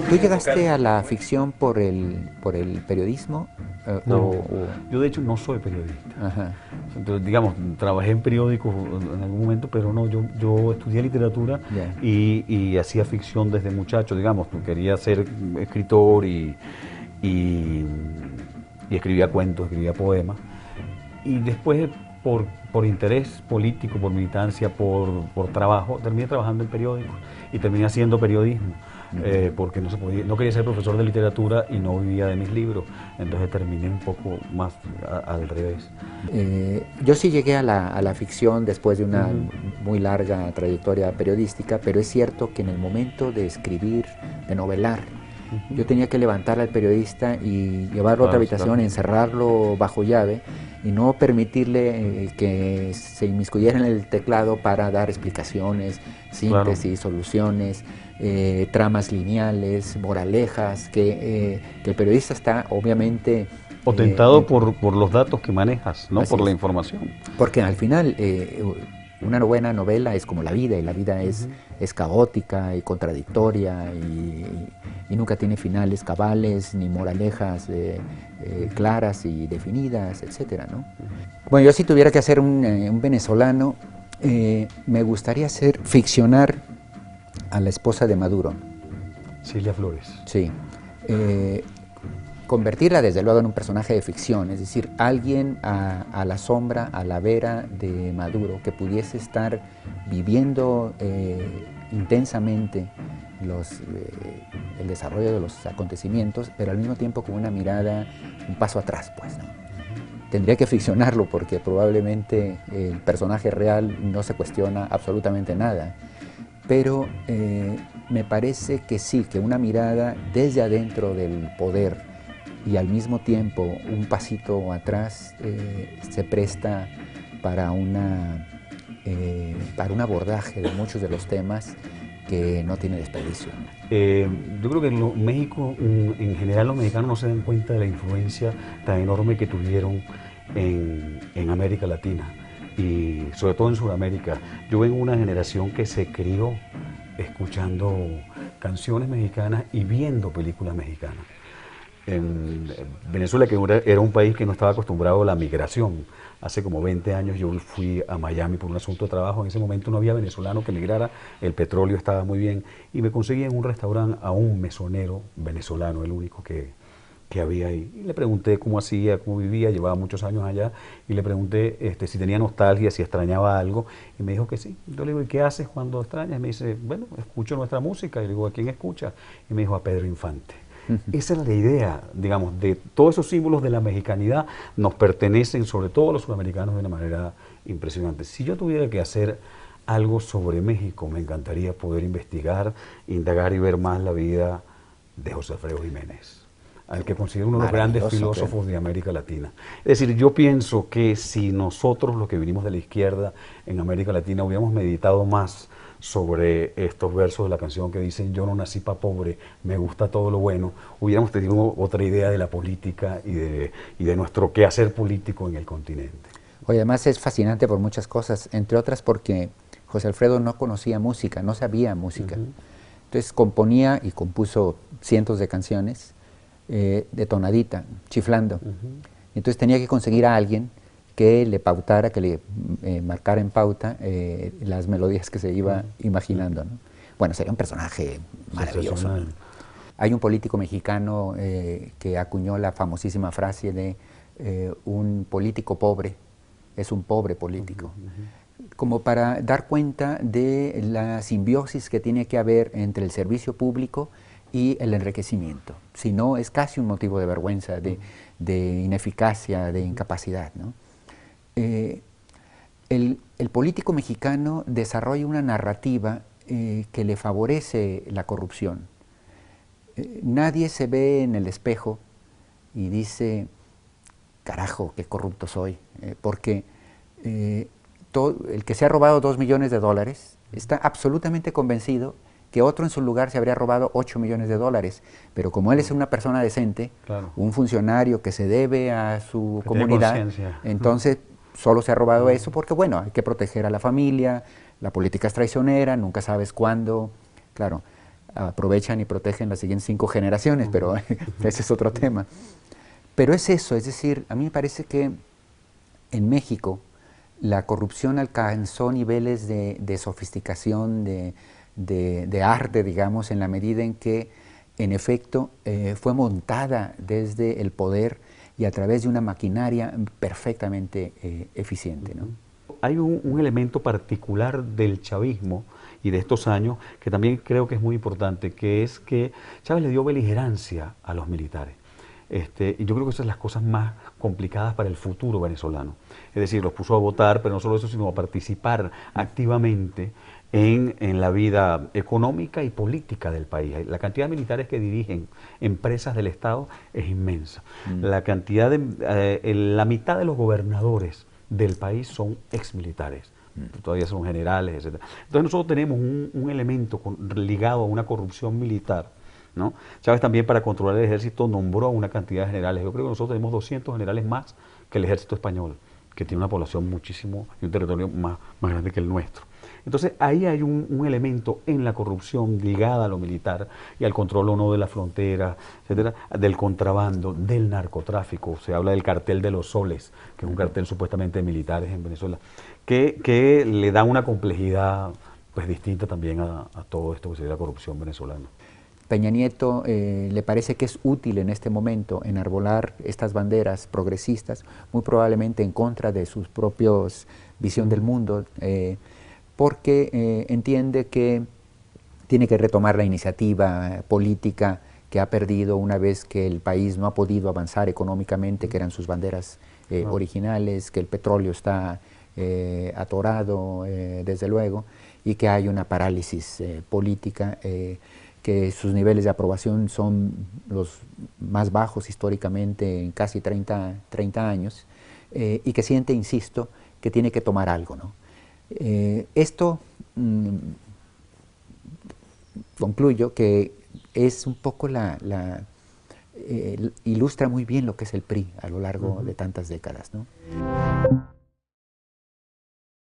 ¿Tú llegaste a la ficción por el periodismo? No, yo de hecho no soy periodista. Ajá. Entonces, digamos, trabajé en periódicos en algún momento, pero no, yo estudié literatura Yeah. y hacía ficción desde muchacho, digamos, quería ser escritor y, y escribía cuentos, escribía poemas. Y después, por interés político, por militancia, por trabajo, terminé trabajando en periódicos y terminé haciendo periodismo. Porque no se podía, no quería ser profesor de literatura y no vivía de mis libros, entonces terminé un poco más al revés. Yo sí llegué a la ficción después de una muy larga trayectoria periodística, pero es cierto que en el momento de escribir, de novelar, yo tenía que levantar al periodista y llevarlo a otra habitación, encerrarlo bajo llave y no permitirle que se inmiscuyera en el teclado para dar explicaciones, síntesis, soluciones, tramas lineales, moralejas, que el periodista está obviamente... O tentado por los datos que manejas, no por la información. Porque al final una buena novela es como la vida, y la vida es caótica y contradictoria y nunca tiene finales cabales ni moralejas claras y definidas, etcétera, ¿no? Bueno, yo si tuviera que hacer un venezolano, me gustaría ficcionar a la esposa de Maduro. Cilia Flores. Sí. Convertirla desde luego en un personaje de ficción, es decir, alguien a la sombra, a la vera de Maduro, que pudiese estar viviendo intensamente el desarrollo de los acontecimientos, pero al mismo tiempo con una mirada un paso atrás, pues, ¿no? Tendría que ficcionarlo porque probablemente el personaje real no se cuestiona absolutamente nada, pero me parece que sí, que una mirada desde adentro del poder y al mismo tiempo un pasito atrás se presta para un abordaje de muchos de los temas que no tiene desperdicio. Yo creo que en México, en general los mexicanos no se dan cuenta de la influencia tan enorme que tuvieron en América Latina y sobre todo en Sudamérica. Yo vengo de una generación que se crió escuchando canciones mexicanas y viendo películas mexicanas. En Venezuela, que era un país que no estaba acostumbrado a la migración. Hace como 20 años yo fui a Miami por un asunto de trabajo. En ese momento no había venezolano que migrara, el petróleo estaba muy bien y me conseguí en un restaurante a un mesonero venezolano, el único que había ahí. Y le pregunté cómo hacía, cómo vivía, llevaba muchos años allá y le pregunté si tenía nostalgia, si extrañaba algo y me dijo que sí. Yo le digo, ¿y qué haces cuando extrañas? Y me dice, bueno, escucho nuestra música. Y le digo, ¿a quién escucha? Y me dijo, a Pedro Infante. Esa es la idea, digamos, de todos esos símbolos de la mexicanidad nos pertenecen, sobre todo a los sudamericanos, de una manera impresionante. Si yo tuviera que hacer algo sobre México, me encantaría poder investigar, indagar y ver más la vida de José Alfredo Jiménez, al que considero uno de los grandes filósofos de América Latina. Es decir, yo pienso que si nosotros, los que vinimos de la izquierda en América Latina, hubiéramos meditado más sobre estos versos de la canción que dicen yo no nací pa' pobre, me gusta todo lo bueno, hubiéramos tenido otra idea de la política y de nuestro quehacer político en el continente. Oye, además es fascinante por muchas cosas, entre otras porque José Alfredo no conocía música, no sabía música. Entonces componía y compuso cientos de canciones de tonadita, chiflando. Entonces tenía que conseguir a alguien que le pautara, que le marcara en pauta las melodías que se iba imaginando, ¿no? Bueno, sería un personaje maravilloso. Hay un político mexicano que acuñó la famosísima frase de un político pobre es un pobre político, como para dar cuenta de la simbiosis que tiene que haber entre el servicio público y el enriquecimiento. Si no, es casi un motivo de vergüenza, de ineficacia, de incapacidad, ¿no? El político mexicano desarrolla una narrativa que le favorece la corrupción. Nadie se ve en el espejo y dice, carajo, qué corrupto soy, porque el que se ha robado $2 millones está absolutamente convencido que otro en su lugar se habría robado $8 millones, pero como él es una persona decente, un funcionario que se debe a su comunidad, entonces solo se ha robado eso porque, bueno, hay que proteger a la familia, la política es traicionera, nunca sabes cuándo claro, aprovechan y protegen las siguientes 5 generaciones, pero ese es otro tema. Pero es eso, es decir, a mí me parece que en México la corrupción alcanzó niveles de sofisticación, de arte, digamos, en la medida en que, en efecto, fue montada desde el poder y a través de una maquinaria perfectamente eficiente, ¿no? Hay un elemento particular del chavismo y de estos años que también creo que es muy importante, que es que Chávez le dio beligerancia a los militares. Y yo creo que esas son las cosas más complicadas para el futuro venezolano. Es decir, los puso a votar, pero no solo eso, sino a participar activamente en la vida económica y política del país. La cantidad de militares que dirigen empresas del Estado es inmensa. La cantidad la mitad de los gobernadores del país son exmilitares. Todavía son generales, etc. Entonces nosotros tenemos un elemento ligado a una corrupción militar, ¿no? Chávez también, para controlar el ejército, nombró a una cantidad de generales. Yo creo que nosotros tenemos 200 generales más que el ejército español, que tiene una población muchísimo y un territorio más grande que el nuestro. Entonces ahí hay un elemento en la corrupción ligada a lo militar y al control o no de la frontera, etcétera, del contrabando, del narcotráfico. Se habla del cartel de los soles, que es un cartel supuestamente de militares en Venezuela, que le da una complejidad pues distinta también a todo esto que sería la corrupción venezolana. Peña Nieto le parece que es útil en este momento enarbolar estas banderas progresistas, muy probablemente en contra de sus propios visión del mundo, porque entiende que tiene que retomar la iniciativa política que ha perdido una vez que el país no ha podido avanzar económicamente, que eran sus banderas originales, que el petróleo está atorado, desde luego, y que hay una parálisis política, que sus niveles de aprobación son los más bajos históricamente en casi 30 años, y que siente, insisto, que tiene que tomar algo, ¿no? Esto concluyo que es un poco ilustra muy bien lo que es el PRI a lo largo de tantas décadas, ¿no?